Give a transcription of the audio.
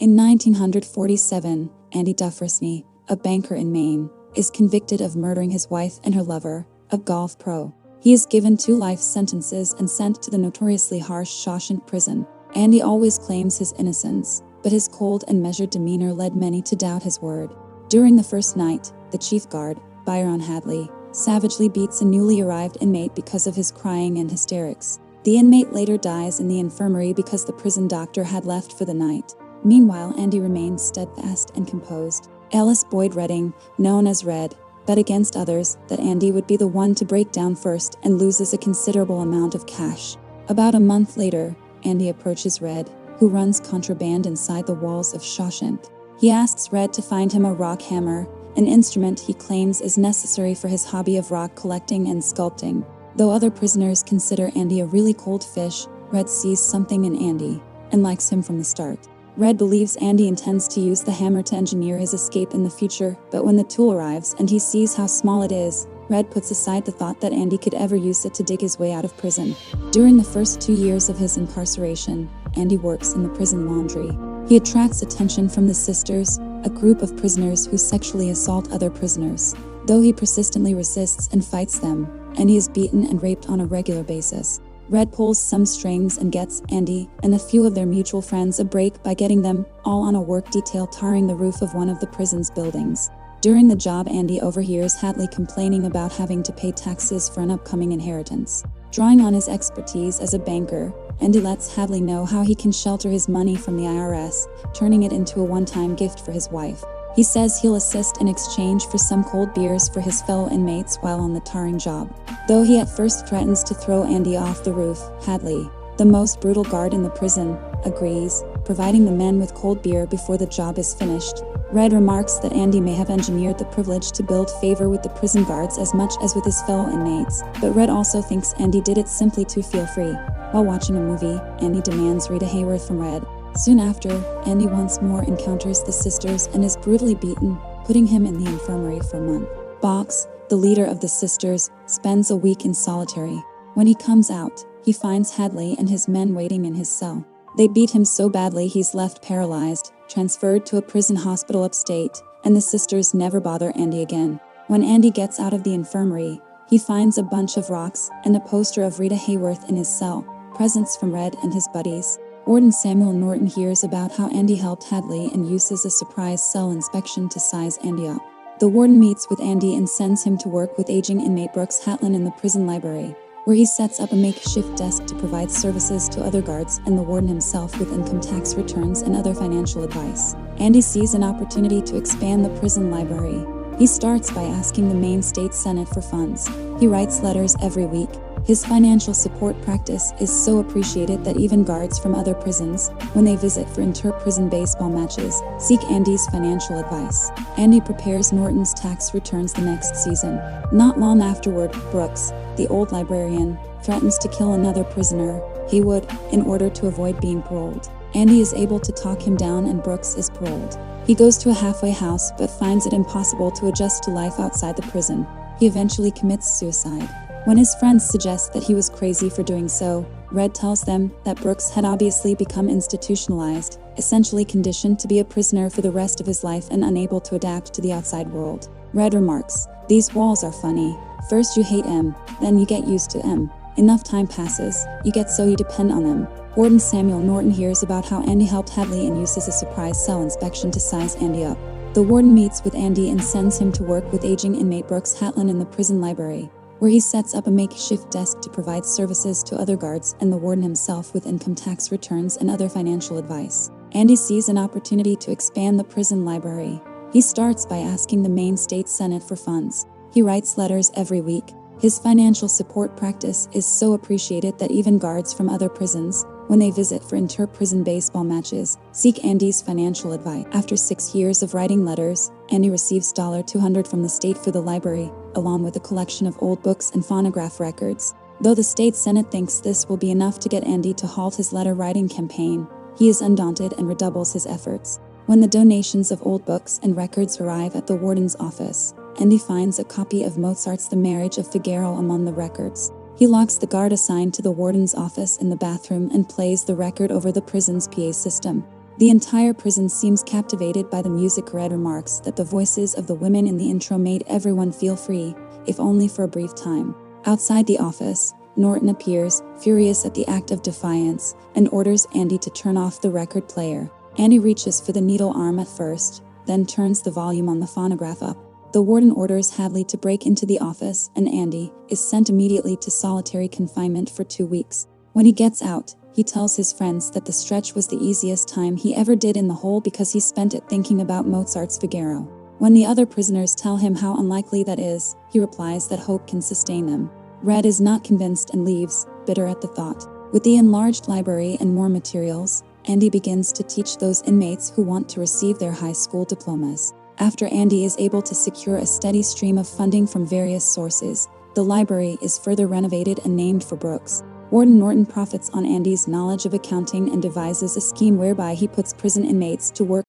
In 1947, Andy Dufresne, a banker in Maine, is convicted of murdering his wife and her lover, a golf pro. He is given 2 life sentences and sent to the notoriously harsh Shawshank prison. Andy always claims his innocence, but his cold and measured demeanor led many to doubt his word. During the first night, the chief guard, Byron Hadley, savagely beats a newly arrived inmate because of his crying and hysterics. The inmate later dies in the infirmary because the prison doctor had left for the night. Meanwhile, Andy remains steadfast and composed. Ellis Boyd Redding, known as Red, bet against others that Andy would be the one to break down first and loses a considerable amount of cash. About a month later, Andy approaches Red, who runs contraband inside the walls of Shawshank. He asks Red to find him a rock hammer, an instrument he claims is necessary for his hobby of rock collecting and sculpting. Though other prisoners consider Andy a really cold fish, Red sees something in Andy and likes him from the start. Red believes Andy intends to use the hammer to engineer his escape in the future, but when the tool arrives and he sees how small it is, Red puts aside the thought that Andy could ever use it to dig his way out of prison. During the first 2 years of his incarceration, Andy works in the prison laundry. He attracts attention from the Sisters, a group of prisoners who sexually assault other prisoners. Though he persistently resists and fights them, Andy is beaten and raped on a regular basis. Red pulls some strings and gets Andy and a few of their mutual friends a break by getting them all on a work detail tarring the roof of one of the prison's buildings. During the job, Andy overhears Hadley complaining about having to pay taxes for an upcoming inheritance. Drawing on his expertise as a banker, Andy lets Hadley know how he can shelter his money from the IRS, turning it into a one-time gift for his wife. He says he'll assist in exchange for some cold beers for his fellow inmates while on the tarring job. Though he at first threatens to throw Andy off the roof, Hadley, the most brutal guard in the prison, agrees, providing the men with cold beer before the job is finished. Red remarks that Andy may have engineered the privilege to build favor with the prison guards as much as with his fellow inmates, but Red also thinks Andy did it simply to feel free. While watching a movie, Andy demands Rita Hayworth from Red. Soon after, Andy once more encounters the Sisters and is brutally beaten, putting him in the infirmary for a month. Box, the leader of the Sisters, spends a week in solitary. When he comes out, he finds Hadley and his men waiting in his cell. They beat him so badly he's left paralyzed, transferred to a prison hospital upstate, and the Sisters never bother Andy again. When Andy gets out of the infirmary, he finds a bunch of rocks and a poster of Rita Hayworth in his cell, presents from Red and his buddies. Warden Samuel Norton hears about how Andy helped Hadley and uses a surprise cell inspection to size Andy up. The warden meets with Andy and sends him to work with aging inmate Brooks Hatlin in the prison library, where he sets up a makeshift desk to provide services to other guards and the warden himself with income tax returns and other financial advice. Andy sees an opportunity to expand the prison library. He starts by asking the Maine State Senate for funds. He writes letters every week. His financial support practice is so appreciated that even guards from other prisons, when they visit for inter-prison baseball matches, seek Andy's financial advice. Andy prepares Norton's tax returns the next season. Not long afterward, Brooks, the old librarian, threatens to kill another prisoner, Haywood, in order to avoid being paroled. Andy is able to talk him down and Brooks is paroled. He goes to a halfway house but finds it impossible to adjust to life outside the prison. He eventually commits suicide. When his friends suggest that he was crazy for doing so, Red tells them that Brooks had obviously become institutionalized, essentially conditioned to be a prisoner for the rest of his life and unable to adapt to the outside world. Red remarks, "These walls are funny. First you hate M, then you get used to M. Enough time passes, you get so you depend on them." Warden Samuel Norton hears about how Andy helped Hadley and uses a surprise cell inspection to size Andy up. The warden meets with Andy and sends him to work with aging inmate Brooks Hatlin in the prison library, where he sets up a makeshift desk to provide services to other guards and the warden himself with income tax returns and other financial advice. Andy sees an opportunity to expand the prison library. He starts by asking the Maine State Senate for funds. He writes letters every week. His financial support practice is so appreciated that even guards from other prisons, when they visit for inter-prison baseball matches, seek Andy's financial advice. After 6 years of writing letters, Andy receives $200 from the state for the library, along with a collection of old books and phonograph records. Though the state senate thinks this will be enough to get Andy to halt his letter-writing campaign, he is undaunted and redoubles his efforts. When the donations of old books and records arrive at the warden's office, Andy finds a copy of Mozart's The Marriage of Figaro among the records. He locks the guard assigned to the warden's office in the bathroom and plays the record over the prison's PA system. The entire prison seems captivated by the music. Red remarks that the voices of the women in the intro made everyone feel free, if only for a brief time. Outside the office, Norton appears, furious at the act of defiance, and orders Andy to turn off the record player. Andy reaches for the needle arm at first, then turns the volume on the phonograph up. The warden orders Hadley to break into the office, and Andy is sent immediately to solitary confinement for 2 weeks. When he gets out, he tells his friends that the stretch was the easiest time he ever did in the hole because he spent it thinking about Mozart's Figaro. When the other prisoners tell him how unlikely that is, he replies that hope can sustain them. Red is not convinced and leaves, bitter at the thought. With the enlarged library and more materials, Andy begins to teach those inmates who want to receive their high school diplomas. After Andy is able to secure a steady stream of funding from various sources, the library is further renovated and named for Brooks. Warden Norton profits on Andy's knowledge of accounting and devises a scheme whereby he puts prison inmates to work